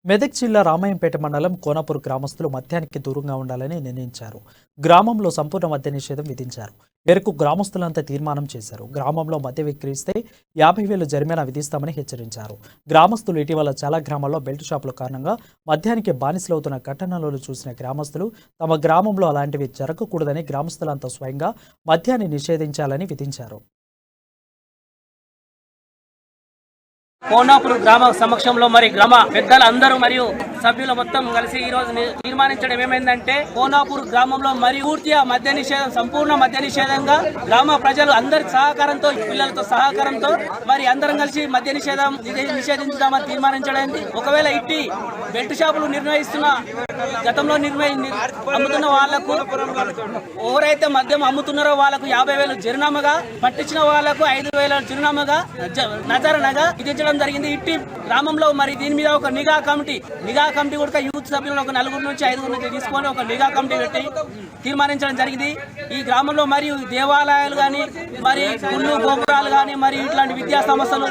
మెదక్ జిల్లా రామాయంపేట మండలం కోనాపూర్ గ్రామస్తులు మద్యానికి దూరంగా ఉండాలని నిర్ణయించారు. గ్రామంలో సంపూర్ణ మద్య నిషేధం విధించారు. మేరకు గ్రామస్తులంతా తీర్మానం చేశారు. గ్రామంలో మద్య విక్రయిస్తే 50,000 జరిమానా విధిస్తామని హెచ్చరించారు. గ్రామస్తులు ఇటీవల చాలా గ్రామాల్లో బెల్ట్ షాపుల కారణంగా మద్యానికి బానిసలవుతున్న ఘటనలను చూసిన గ్రామస్తులు తమ గ్రామంలో అలాంటివి జరగకూడదని గ్రామస్తులంతా స్వయంగా మద్యాన్ని నిషేధించాలని విధించారు. కోనాపూర్ గ్రామ సమక్షంలో గ్రామ పెద్దలు అందరూ మరియు సభ్యులు మొత్తం కలిసి ఈ రోజు తీర్మానించడం ఏమైందంటే కోనాపూర్ గ్రామంలో పూర్తిగా మద్య నిషేధం, సంపూర్ణ మద్య నిషేధంగా గ్రామ ప్రజలు అందరి సహకారంతో, పిల్లలతో సహకారంతో అందరం కలిసి మద్య నిషేధించుదామని తీర్మానించడం. ఒకవేళ ఇట్టి బెల్ట్ షాపులు గతంలో అమ్ముతున్న వాళ్లకు ఎవరైతే మద్యం అమ్ముతున్నారో వాళ్ళకు 50,000 జరిమానాగా, పట్టించిన వాళ్లకు 5,000 జరిమానాగా నజరనగా విధించడం జరిగింది. ఇట్టి గ్రామంలో దీని మీద ఒక నిఘా కమిటీ కూడా యూత్ సభ్యులను ఒక 4 నుంచి 5 నుంచి తీసుకొని ఒక నిఘా కమిటీ పెట్టి తీర్మానించడం జరిగింది. ఈ గ్రామంలో దేవాలయాలు కానీ గుళ్ళు గోపురాలు కానీ ఇట్లాంటి విద్యా సంస్థలు